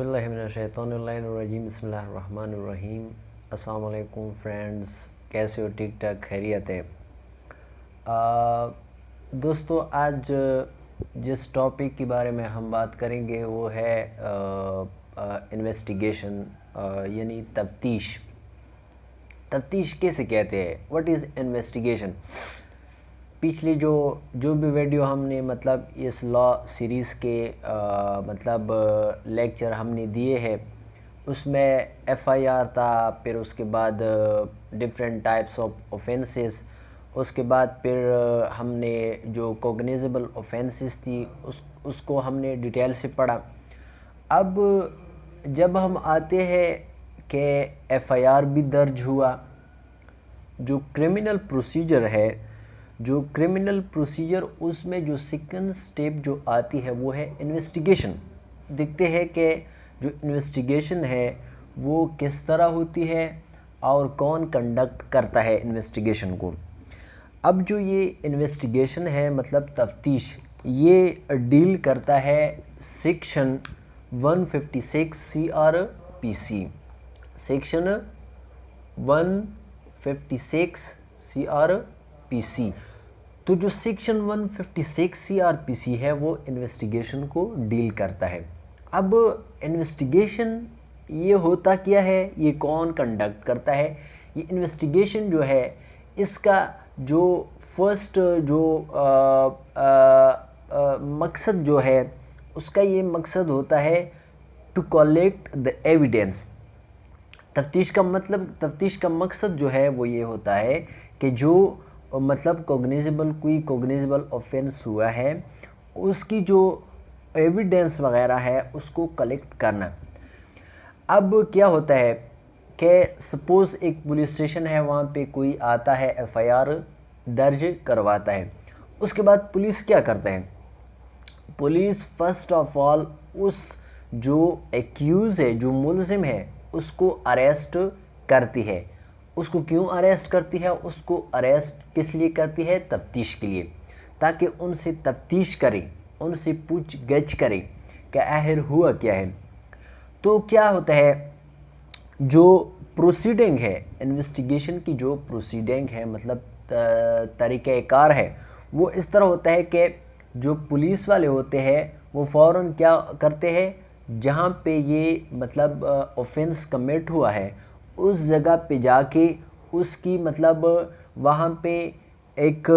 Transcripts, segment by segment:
औज़ुबिल्लाहिमिनश्शैतानिर्रजीम बिस्मिल्लाहिर्रहमानिर्रहीम। अस्सलाम वालेकुम फ्रेंड्स, कैसे हो? ठीक ठाक, खैरियत है? दोस्तों, आज जिस टॉपिक के बारे में हम बात करेंगे वो है इन्वेस्टिगेशन, यानी तफ्तीश। तफ्तीश कैसे कहते हैं? What is investigation? पिछली जो भी वीडियो हमने मतलब इस लॉ सीरीज़ के लेक्चर हमने दिए हैं, उसमें एफआईआर था, फिर उसके बाद डिफरेंट टाइप्स ऑफ ऑफेंसेस, उसके बाद फिर हमने जो कॉग्निजेबल ऑफेंसेस थी उसको हमने डिटेल से पढ़ा। अब जब हम आते हैं कि एफआईआर भी दर्ज हुआ, जो क्रिमिनल प्रोसीजर है, उसमें जो सेकंड स्टेप जो आती है वो है इन्वेस्टिगेशन। देखते हैं कि जो इन्वेस्टिगेशन है वो किस तरह होती है और कौन कंडक्ट करता है इन्वेस्टिगेशन को। अब जो ये इन्वेस्टिगेशन है मतलब तफ्तीश, ये डील करता है सेक्शन 156 CRPC, सेक्शन 156 CRPC। तो जो सेक्शन 156 CRPC है वो इन्वेस्टिगेशन को डील करता है। अब इन्वेस्टिगेशन ये होता क्या है, ये कौन कंडक्ट करता है? ये इन्वेस्टिगेशन जो है इसका जो फर्स्ट जो मकसद जो है उसका ये मकसद होता है टू कलेक्ट द एविडेंस। तफ्तीश का मकसद जो है वो ये होता है कि जो मतलब कोई कॉग्निजेबल ऑफेंस हुआ है उसकी जो एविडेंस वगैरह है उसको कलेक्ट करना। अब क्या होता है कि सपोज़ एक पुलिस स्टेशन है, वहाँ पे कोई आता है, एफआईआर दर्ज करवाता है। उसके बाद पुलिस क्या करता है? पुलिस फर्स्ट ऑफ ऑल उस जो एक्यूज़ है, जो मुलजिम है, उसको अरेस्ट करती है। उसको क्यों अरेस्ट करती है? उसको अरेस्ट किस लिए करती है? तफ्तीश के लिए, ताकि उनसे तफ्तीश करें, उनसे पूछ गछ करें कि आखिर हुआ क्या है। तो क्या होता है, जो प्रोसीडिंग है इन्वेस्टिगेशन की, जो प्रोसीडिंग है मतलब तरीक़ाकार है, वो इस तरह होता है कि जो पुलिस वाले होते हैं वो फ़ौरन क्या करते हैं, जहाँ पे ये मतलब ऑफेंस कमिट हुआ है उस जगह पे जाके उसकी मतलब वहाँ पे एक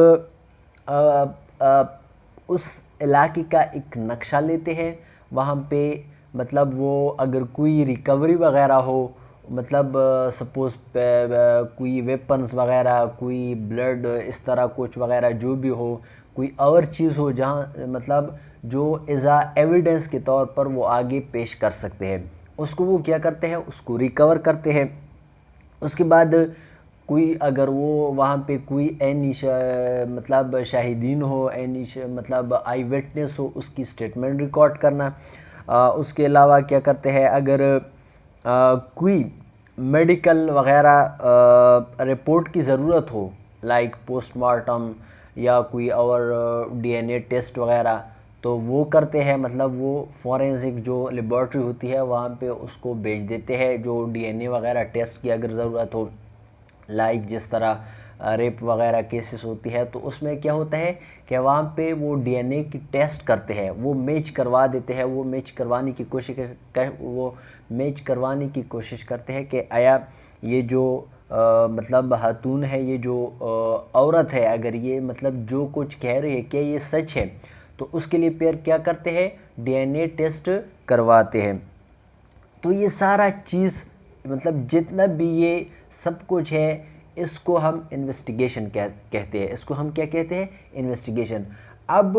उस इलाके का एक नक्शा लेते हैं। वहाँ पे मतलब वो अगर कोई रिकवरी वगैरह हो, मतलब सपोज़ कोई वेपन्स वगैरह, कोई ब्लड, इस तरह कुछ वगैरह जो भी हो, कोई और चीज़ हो जहाँ मतलब जो एज़ा एविडेंस के तौर पर वो आगे पेश कर सकते हैं, उसको वो क्या करते हैं, उसको रिकवर करते हैं। उसके बाद कोई अगर वो वहाँ पे कोई मतलब शाहिदीन हो, मतलब आई विटनेस हो, उसकी स्टेटमेंट रिकॉर्ड करना। उसके अलावा क्या करते हैं, अगर कोई मेडिकल वगैरह रिपोर्ट की ज़रूरत हो, लाइक पोस्टमार्टम या कोई और डीएनए टेस्ट वगैरह, तो वो करते हैं। मतलब वो फॉरेंसिक जो लेबॉर्ट्री होती है वहाँ पे उसको भेज देते हैं, जो डीएनए वगैरह टेस्ट की अगर ज़रूरत हो, लाइक जिस तरह रेप वगैरह केसेस होती है, तो उसमें क्या होता है कि वहाँ पे वो डीएनए की टेस्ट करते हैं, वो मैच करवा देते हैं, वो मैच करवाने की कोशिश करते हैं कि आया ये जो मतलब खातून है, ये जो औरत है, अगर ये मतलब जो कुछ कह रही है क्या ये सच है, तो उसके लिए फिर क्या करते हैं, डीएनए टेस्ट करवाते हैं। तो ये सारा चीज़ मतलब जितना भी ये सब कुछ है इसको हम इन्वेस्टिगेशन कहते हैं। इसको हम क्या कहते हैं? इन्वेस्टिगेशन। अब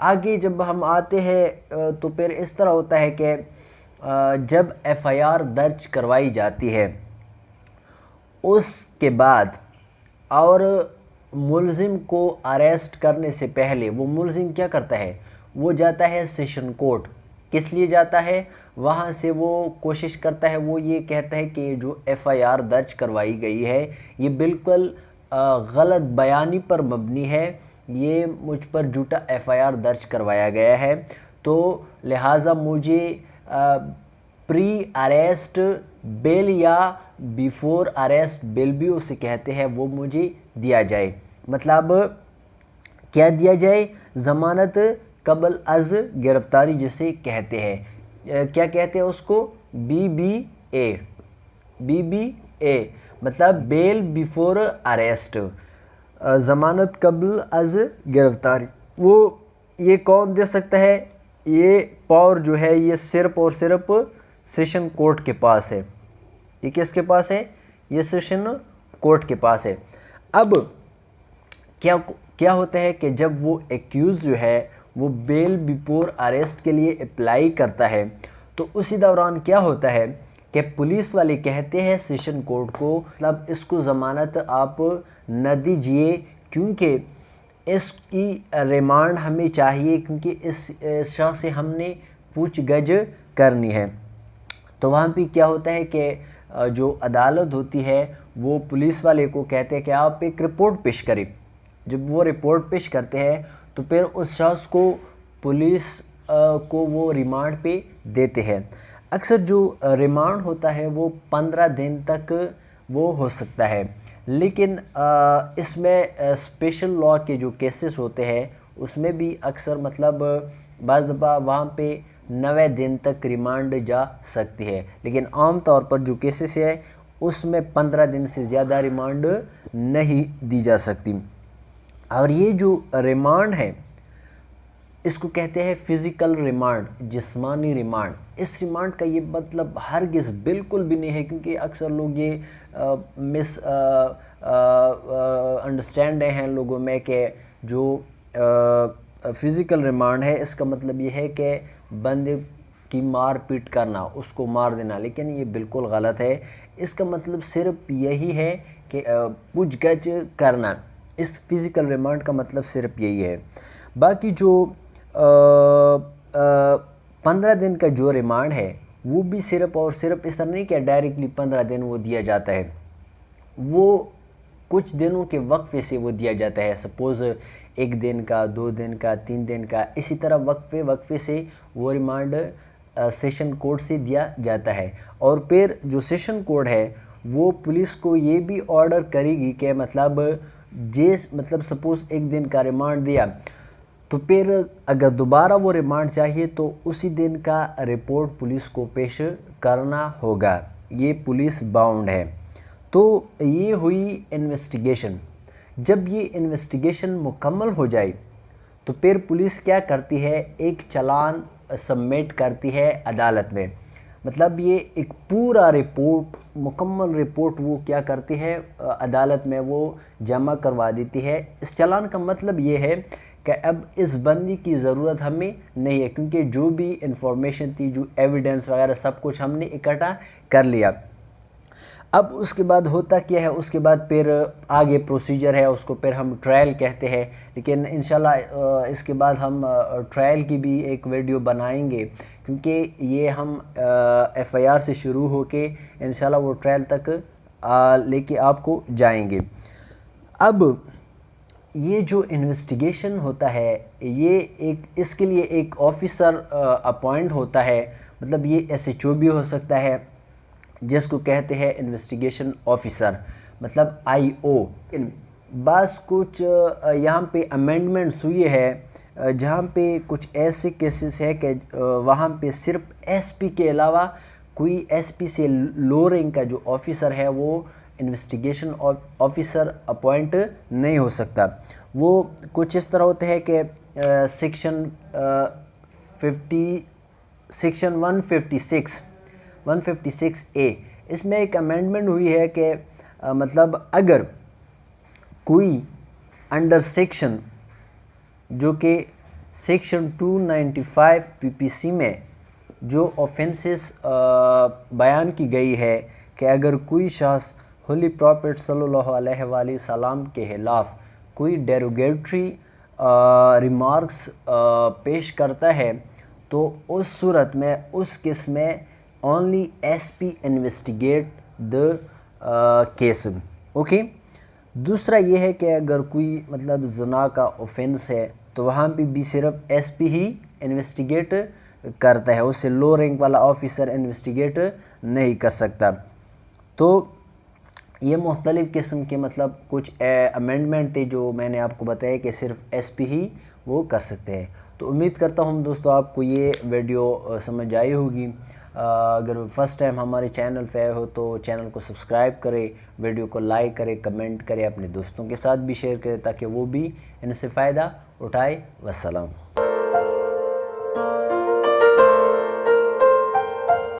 आगे जब हम आते हैं तो फिर इस तरह होता है कि जब एफआईआर दर्ज करवाई जाती है उसके बाद और मुलजिम को अरेस्ट करने से पहले वो मुलजिम क्या करता है, वो जाता है सेशन कोर्ट। किस लिए जाता है? वहाँ से वो कोशिश करता है, वो ये कहता है कि जो एफआईआर दर्ज करवाई गई है ये बिल्कुल गलत बयानी पर मबनी है, ये मुझ पर झूठा एफआईआर दर्ज करवाया गया है, तो लिहाजा मुझे प्री अरेस्ट बेल या बिफोर अरेस्ट बेल भी उसे कहते हैं, वो मुझे दिया जाए। मतलब क्या दिया जाए? ज़मानत कबल अज़ गिरफ्तारी जिसे कहते हैं। क्या कहते हैं उसको? BBA। मतलब बेल बिफोर अरेस्ट, ज़मानत कबल अज़ गिरफ्तारी। वो ये कौन दे सकता है? ये पावर जो है ये सिर्फ और सिर्फ सेशन कोर्ट के पास है। ये किसके पास है? ये सेशन कोर्ट के पास है। अब क्या होता है कि जब वो एक्यूज़ जो है वो बेल बिफोर अरेस्ट के लिए अप्लाई करता है, तो उसी दौरान क्या होता है कि पुलिस वाले कहते हैं सेशन कोर्ट को, मतलब इसको ज़मानत आप न दीजिए, क्योंकि इसकी रिमांड हमें चाहिए, क्योंकि इस शख्स से हमने पूछगछ करनी है। तो वहाँ पे क्या होता है कि जो अदालत होती है वो पुलिस वाले को कहते हैं कि आप एक रिपोर्ट पेश करें। जब वो रिपोर्ट पेश करते हैं तो फिर उस शख्स को पुलिस को वो रिमांड पे देते हैं। अक्सर जो रिमांड होता है वो 15 दिन तक वो हो सकता है, लेकिन इसमें स्पेशल लॉ के जो केसेस होते हैं उसमें भी अक्सर मतलब बाज़ दफ़ा वहाँ पे 90 दिन तक रिमांड जा सकती है, लेकिन आम तौर पर जो केसेस है उसमें 15 दिन से ज़्यादा रिमांड नहीं दी जा सकती। और ये जो रिमांड है इसको कहते हैं फ़िज़िकल रिमांड, जिस्मानी रिमांड। इस रिमांड का ये मतलब हरगिज़ बिल्कुल भी नहीं है, क्योंकि अक्सर लोग ये मिस अंडरस्टैंड हैं लोगों में कि जो फ़िज़िकल रिमांड है इसका मतलब ये है कि बंदे की मार पीट करना, उसको मार देना, लेकिन ये बिल्कुल गलत है। इसका मतलब सिर्फ यही है कि पूछगछ करना। इस फ़िज़िकल रिमांड का मतलब सिर्फ यही है। बाकी जो 15 दिन का जो रिमांड है वो भी सिर्फ और सिर्फ इस तरह नहीं कि डायरेक्टली 15 दिन वो दिया जाता है, वो कुछ दिनों के वक्फे से वो दिया जाता है। सपोज़ 1 दिन का, 2 दिन का, 3 दिन का, इसी तरह वक्फे से वो रिमांड सेशन कोर्ट से दिया जाता है। और फिर जो सेशन कोर्ट है वो पुलिस को ये भी ऑर्डर करेगी कि मतलब सपोज़ 1 दिन का रिमांड दिया, तो फिर अगर दोबारा वो रिमांड चाहिए तो उसी दिन का रिपोर्ट पुलिस को पेश करना होगा। ये पुलिस बाउंड है। तो ये हुई इन्वेस्टिगेशन। जब ये इन्वेस्टिगेशन मुकम्मल हो जाए तो फिर पुलिस क्या करती है? एक चालान सबमिट करती है अदालत में। मतलब ये एक पूरा रिपोर्ट, मुकम्मल रिपोर्ट वो क्या करती है? अदालत में वो जमा करवा देती है। इस चालान का मतलब ये है कि अब इस बंदी की ज़रूरत हमें नहीं है, क्योंकि जो भी इंफॉर्मेशन थी, जो एविडेंस वगैरह सब कुछ हमने इकट्ठा कर लिया। अब उसके बाद होता क्या है? उसके बाद फिर आगे प्रोसीजर है, उसको फिर हम ट्रायल कहते हैं। लेकिन इंशाल्लाह इसके बाद हम ट्रायल की भी एक वीडियो बनाएंगे, क्योंकि ये हम FIR से शुरू होके इंशाल्लाह वो ट्रायल तक लेके आपको जाएंगे। अब ये जो इन्वेस्टिगेशन होता है ये इसके लिए एक ऑफिसर अपॉइंट होता है। मतलब ये SHO भी हो सकता है, जिसको कहते हैं इन्वेस्टिगेशन ऑफिसर, मतलब IO। बस कुछ यहाँ पे अमेंडमेंट्स हुई है जहाँ पे कुछ ऐसे केसेस है कि वहाँ पे सिर्फ SP के अलावा कोई SP से लो रैंक का जो ऑफिसर है वो इन्वेस्टिगेशन ऑफिसर अपॉइंट नहीं हो सकता। वो कुछ इस तरह होते हैं कि सेक्शन 156A इसमें एक अमेंडमेंट हुई है कि मतलब अगर कोई अंडर सेक्शन जो कि सेक्शन 295 PPC में जो ऑफेंसेस बयान की गई है कि अगर कोई शख्स होली प्रॉफेट सल्लल्लाहु अलैहि वसल्लम के खिलाफ कोई डेरोगेटरी रिमार्क्स पेश करता है तो उस सूरत में उस केस में only SP investigate the case. Okay. दूसरा ये है कि अगर कोई मतलब जना का ऑफेंस है तो वहाँ पे भी सिर्फ SP ही इन्वेस्टिगेट करता है, उससे लो रैंक वाला ऑफिसर इन्वेस्टिगेट नहीं कर सकता। तो ये मुख्तलिफ़ किस्म के मतलब कुछ अमेंडमेंट थे जो मैंने आपको बताया कि सिर्फ एसपी ही वो कर सकते हैं। तो उम्मीद करता हूँ दोस्तों आपको ये वीडियो समझ आई होगी। अगर फर्स्ट टाइम हमारे चैनल पे आए हो तो चैनल को सब्सक्राइब करें, वीडियो को लाइक करें, कमेंट करें, अपने दोस्तों के साथ भी शेयर करें ताकि वो भी इनसे फ़ायदा उठाए। वस्सलाम।